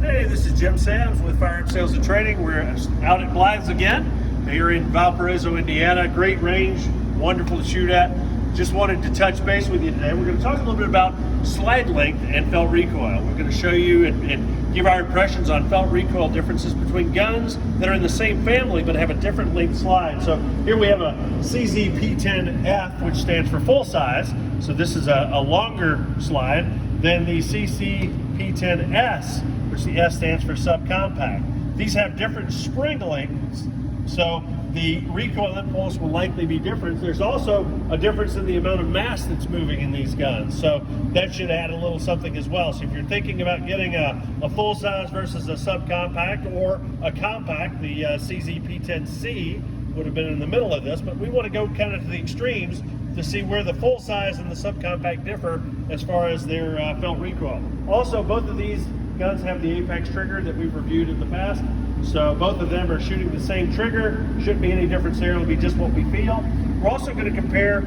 Hey, this is Jim Sams with Firearms Sales and Training. We're out at Blythe's again, here in Valparaiso, Indiana. Great range, wonderful to shoot at. Just wanted to touch base with you today. We're going to talk a little bit about slide length and felt recoil. We're going to show you and give our impressions on felt recoil differences between guns that are in the same family but have a different length slide. So here we have a CZ P10F, which stands for full size. So this is a longer slide than the CC P10S, which the S stands for subcompact. These have different spring lengths, so the recoil impulse will likely be different. There's also a difference in the amount of mass that's moving in these guns, so that should add a little something as well. So if you're thinking about getting a full size versus a subcompact or a compact, the CZ P10C would have been in the middle of this, but we want to go kind of to the extremes to see where the full size and the subcompact differ as far as their felt recoil. Also, both of these guns have the Apex trigger that we've reviewed in the past, so both of them are shooting the same trigger. Shouldn't be any difference there. It'll be just what we feel. We're also going to compare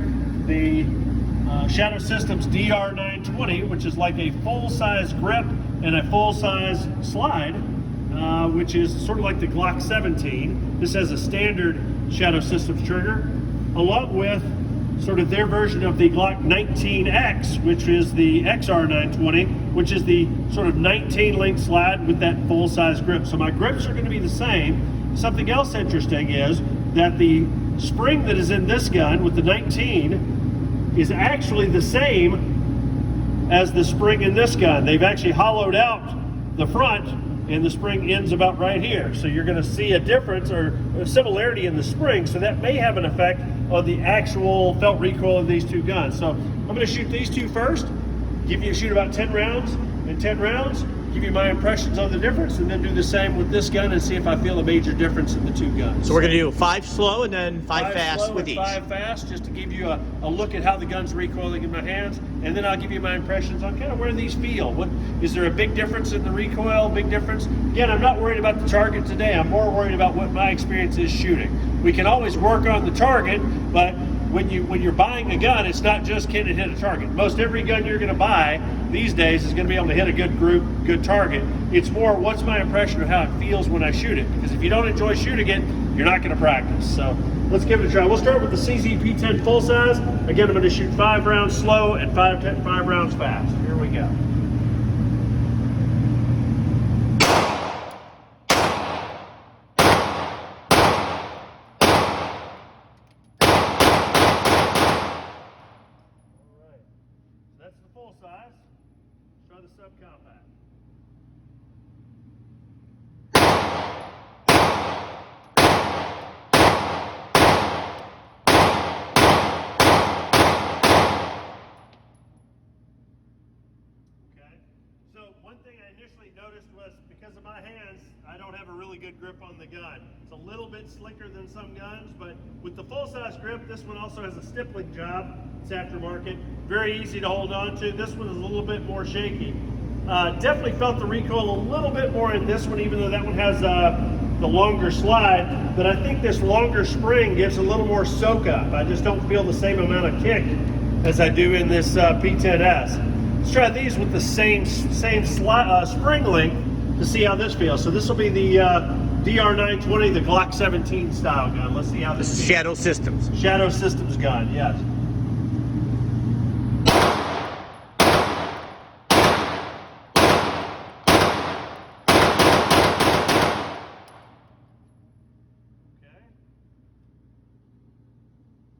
the Shadow Systems DR920, which is like a full-size grip and a full-size slide, which is sort of like the Glock 17. This has a standard Shadow Systems trigger, along with sort of their version of the Glock 19X, which is the XR920, which is the sort of 19 length slide with that full size grip. So my grips are going to be the same. Something else interesting is that the spring that is in this gun with the 19 is actually the same as the spring in this gun. They've actually hollowed out the front, and the spring ends about right here. So you're going to see a difference or a similarity in the spring, so that may have an effect on the actual felt recoil of these two guns. So I'm going to shoot these two first, shoot about 10 rounds, and 10 rounds, give you my impressions on the difference, and then do the same with this gun and see if I feel a major difference in the two guns. So we're going to do 5 slow and then 5 fast with each. 5 fast, just to give you a look at how the gun's recoiling in my hands, and then I'll give you my impressions on kind of where these feel. Is there a big difference in the recoil, big difference? Again, I'm not worried about the target today. I'm more worried about what my experience is shooting. We can always work on the target, but when you're buying a gun, it's not just can it hit a target. Most every gun you're going to buy these days is going to be able to hit a good group, good target. It's more what's my impression of how it feels when I shoot it. Because if you don't enjoy shooting it, you're not going to practice. So let's give it a try. We'll start with the CZ P10 full size. Again, I'm going to shoot 5 rounds slow and 5 rounds fast. Here we go. That's the full size. Try the subcompact. Okay. So one thing I initially noticed was because of my hands, I don't have a really good grip on the gun. It's a little bit slicker than some guns, but with the full size grip, this one also has a stippling job. It's aftermarket. Very easy to hold on to. This one is a little bit more shaky. Definitely felt the recoil a little bit more in this one, even though that one has the longer slide. But I think this longer spring gives a little more soak up. I just don't feel the same amount of kick as I do in this P10S. Let's try these with the same spring length to see how this feels. So this will be the DR920, the Glock 17 style gun. Let's see how this feels. Shadow Systems. Shadow Systems gun, yes.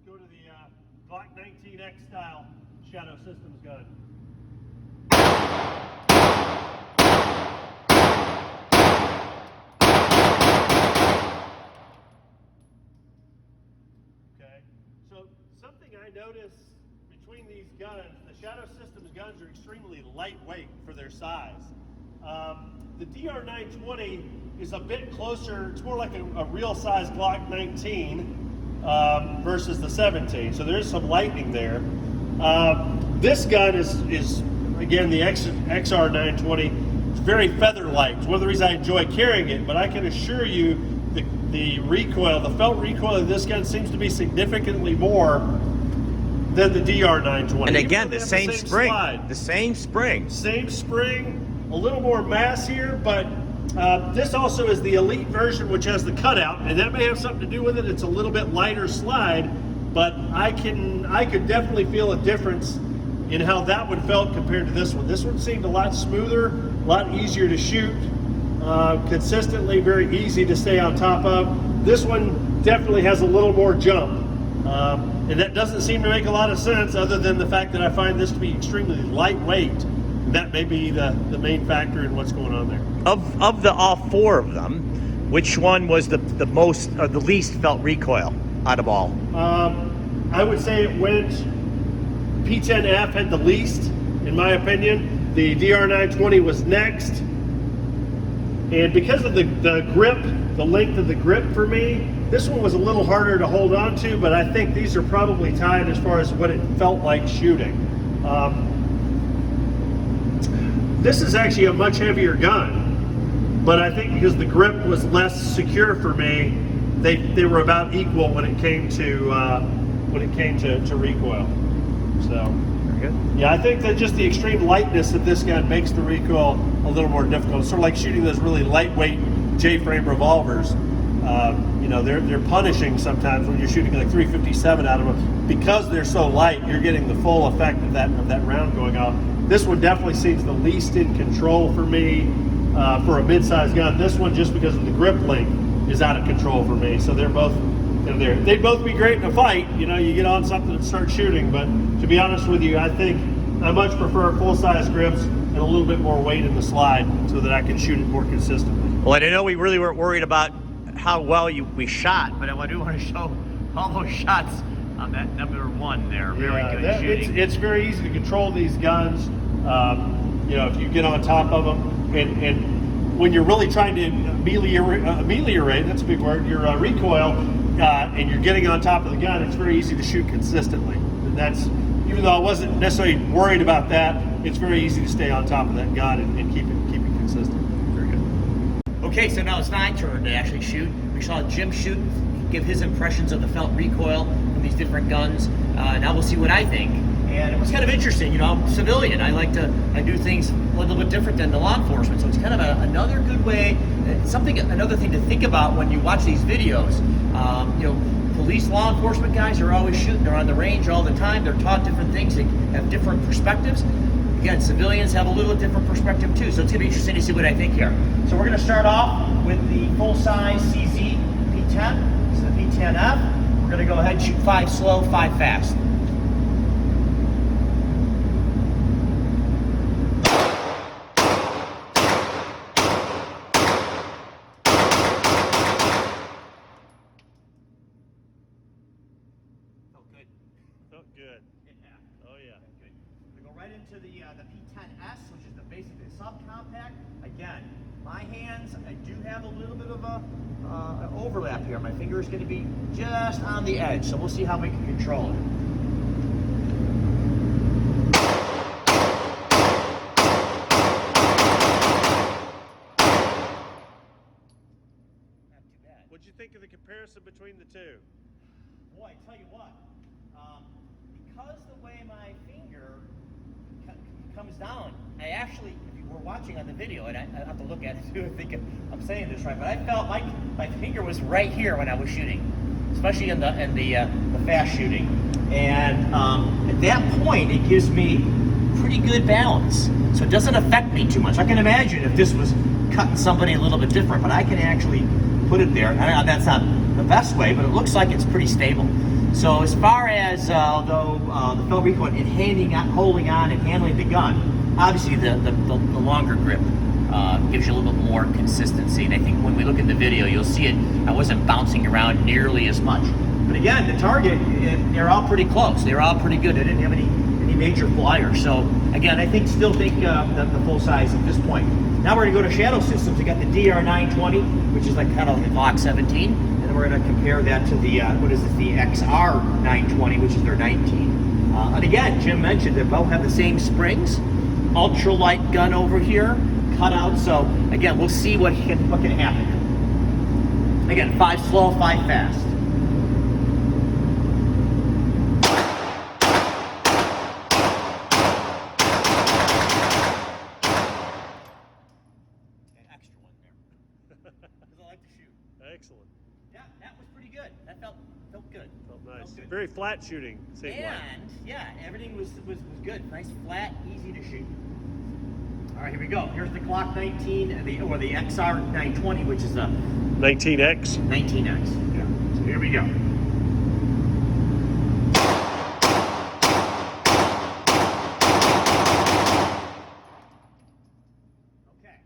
Go to the Glock 19X style Shadow Systems gun. Okay, so something I noticed between these guns, the Shadow Systems guns are extremely lightweight for their size. The DR920 is a bit closer, it's more like a real size Glock 19 versus the 17, so there's some lightning there. This gun is again the XR920. It's very feather light. It's one of the reasons I enjoy carrying it, but I can assure you the recoil, the felt recoil of this gun seems to be significantly more than the DR920. And again, the same spring. The same spring. Same spring, a little more mass here, but this also is the Elite version, which has the cutout, and that may have something to do with it. It's a little bit lighter slide, but I could definitely feel a difference in how that one felt compared to this one. This one seemed a lot smoother, a lot easier to shoot, consistently, very easy to stay on top of. This one definitely has a little more jump. And that doesn't seem to make a lot of sense, other than the fact that I find this to be extremely lightweight. And that may be the main factor in what's going on there. Of the all four of them, which one was the most or the least felt recoil out of all? I would say it went, P10F had the least, in my opinion. The DR920 was next. And because of the grip, the length of the grip for me, this one was a little harder to hold on to, but I think these are probably tied as far as what it felt like shooting. This is actually a much heavier gun, but I think because the grip was less secure for me, they were about equal when it came to recoil. So, Very good. yeah, I think that just the extreme lightness of this gun makes the recoil a little more difficult. It's sort of like shooting those really lightweight J-frame revolvers. You know, they're punishing sometimes when you're shooting like 357 out of them. Because they're so light, you're getting the full effect of that round going off. This one definitely seems the least in control for me for a mid-sized gun. This one, just because of the grip length, is out of control for me. So they're both, they'd both be great in a fight. You know, you get on something and start shooting. But to be honest with you, I think I much prefer full-size grips and a little bit more weight in the slide so that I can shoot it more consistently. Well, I know we really weren't worried about how well we shot, but I do want to show all those shots on that number one there. Very good shooting. It's very easy to control these guns. You know, if you get on top of them, and when you're really trying to ameliorate, that's a big word, your recoil, and you're getting on top of the gun, it's very easy to shoot consistently. And that's, even though I wasn't necessarily worried about that, it's very easy to stay on top of that gun and keep it consistent. Very good. Okay, so now it's my turn to actually shoot. We saw Jim shoot, give his impressions of the felt recoil from these different guns. Now we'll see what I think. And it was kind of interesting, you know, I'm civilian. I do things a little bit different than the law enforcement. So it's kind of another good way, another thing to think about when you watch these videos. You know, police, law enforcement guys are always shooting. They're on the range all the time. They're taught different things. They have different perspectives. Again, civilians have a little different perspective too. So it's gonna be interesting to see what I think here. So we're gonna start off with the full-size CZ P10. This is the P10F. We're gonna go ahead and shoot 5 slow, 5 fast. Felt good. Yeah. Oh yeah. Good. We go right into the P10S, which is basically the subcompact. Again, my hands, I do have a little bit of an overlap here. My finger is going to be just on the edge, so we'll see how we can control it. Not too bad. What'd you think of the comparison between the two? Boy, I tell you what, because the way my finger comes down, I actually, if you were watching on the video, and I have to look at it too, I think I'm saying this right, but I felt like my finger was right here when I was shooting, especially in the fast shooting. And at that point, it gives me pretty good balance, so it doesn't affect me too much. I can imagine if this was cutting somebody a little bit different, but I can actually put it there. I know that's not the best way, but it looks like it's pretty stable. So as far as the felt recoil in holding on and handling the gun, obviously the longer grip gives you a little bit more consistency. And I think when we look at the video, you'll see it. I wasn't bouncing around nearly as much. But again, the target, they're all pretty close. They're all pretty good. I didn't have any major flyers. So again, still think the full size at this point. Now we're gonna go to shadow systems. We got the DR920, which is like kind of like Glock 17, and then we're gonna compare that to the the XR920, which is their 19. And again, Jim mentioned they both have the same springs, ultralight gun over here, cut out. So again, we'll see what can happen. Again, 5 slow, 5 fast. like to shoot. Excellent. Yeah, that was pretty good. That felt good. Felt nice. Felt good. Very flat shooting, seemed like. And yeah, everything was good. Nice, flat, easy to shoot. All right, here we go. Here's the Glock 19, or the XR 920, which is a 19X. 19X. Yeah. So here we go. Okay.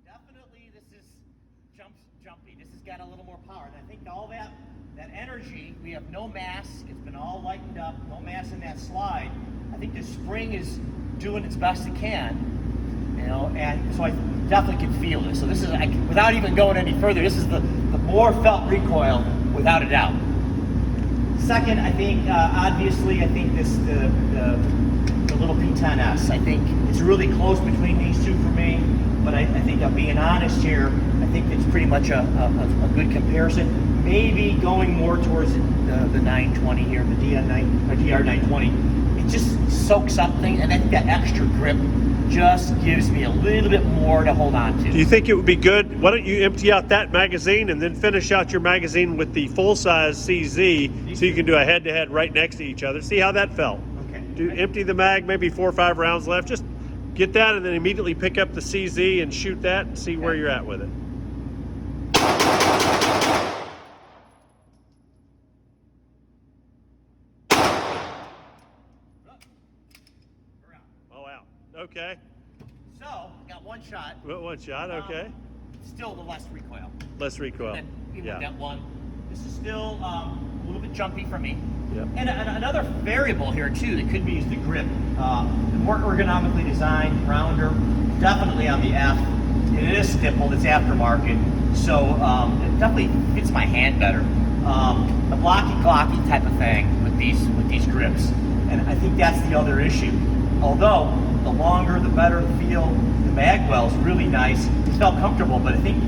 Definitely, this is jumpy. This has got a little more power. And I think all that energy, we have no mass. It's been all lightened up. No mass in that slide. I think the spring is doing its best it can, you know, and so I definitely can feel this. So this is, without even going any further, this is the more felt recoil, without a doubt. Second, I think, obviously, I think the little P10S, I think it's really close between these two for me, but I think I'm being honest here, I think it's pretty much a good comparison. Maybe going more towards the 920 here, the DR920. It just soaks up things, and I think that extra grip just gives me a little bit more to hold on to. Do you think it would be good? Why don't you empty out that magazine and then finish out your magazine with the full-size CZ so you can do a head-to-head right next to each other. See how that felt. Okay. Empty the mag, maybe 4 or 5 rounds left. Just get that and then immediately pick up the CZ and shoot that and see where you're at with it. Okay. So, I got one shot. One shot, okay. Still the less recoil. Less recoil. Even with that one. This is still a little bit jumpy for me. Yep. And another variable here, too, that could be is the grip. More ergonomically designed, rounder, definitely on the F. It is stippled, it's aftermarket. So, it definitely fits my hand better. A blocky type of thing with these grips. And I think that's the other issue. Although, the longer, the better the feel. The magwell's really nice. It felt comfortable, but I think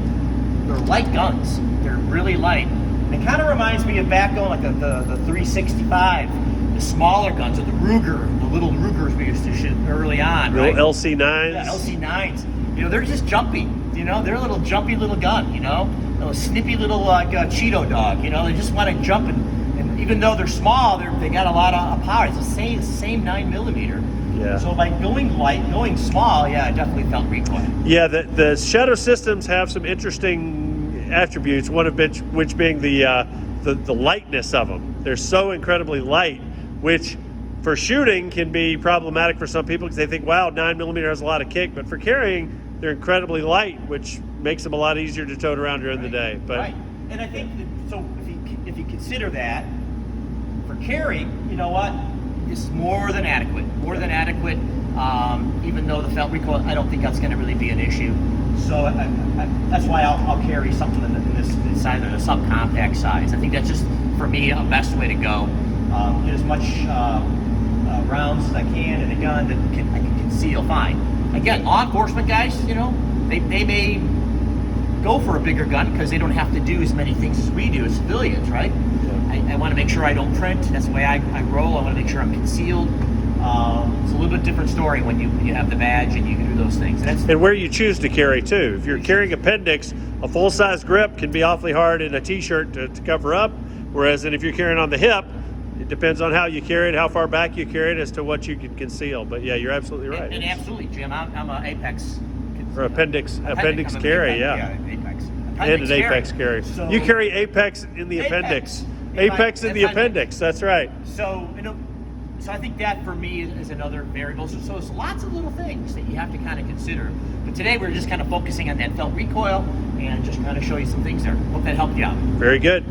they're light guns. They're really light. And it kind of reminds me of back on like the 365, the smaller guns, or the Ruger, the little Rugers we used to shoot early on, right? Little LC9s. Yeah, LC9s. You know, they're just jumpy. You know, they're a little jumpy little gun. You know, a little snippy little Cheeto dog. You know, they just want to jump, and even though they're small, they got a lot of power. It's the same 9mm. Yeah. So by going light, going small, yeah, I definitely felt recoil. Yeah, the Shadow systems have some interesting attributes. One of which being the lightness of them. They're so incredibly light, which for shooting can be problematic for some people because they think, wow, 9mm has a lot of kick. But for carrying, they're incredibly light, which makes them a lot easier to tote around during the day. But right, and I think that, so. If you consider that for carry, you know what? This is more than adequate. More than adequate. Even though the felt recoil, I don't think that's going to really be an issue. So that's why I'll carry something in this size, or the subcompact size. I think that's just, for me, a best way to go. Get as much rounds as I can in a gun that I can conceal fine. Again, law enforcement guys, you know, they may go for a bigger gun because they don't have to do as many things as we do as civilians, right? I want to make sure I don't print. That's the way I roll. I want to make sure I'm concealed. It's a little bit different story when you have the badge and you can do those things. And where you choose to carry too. If you're carrying appendix, a full-size grip can be awfully hard in a t-shirt to cover up. Whereas if you're carrying on the hip, it depends on how you carry it, how far back you carry it, as to what you can conceal. But yeah, you're absolutely right. And absolutely, Jim. I'm an Apex. Or appendix carry, yeah. Apex. And an Apex carry. So you carry Apex in the appendix. Apex in the appendix. That's right. So, you know, so I think that for me is another variable. So there's lots of little things that you have to kind of consider. But today we're just kind of focusing on that felt recoil and just kind of show you some things there. Hope that helped you out. Very good.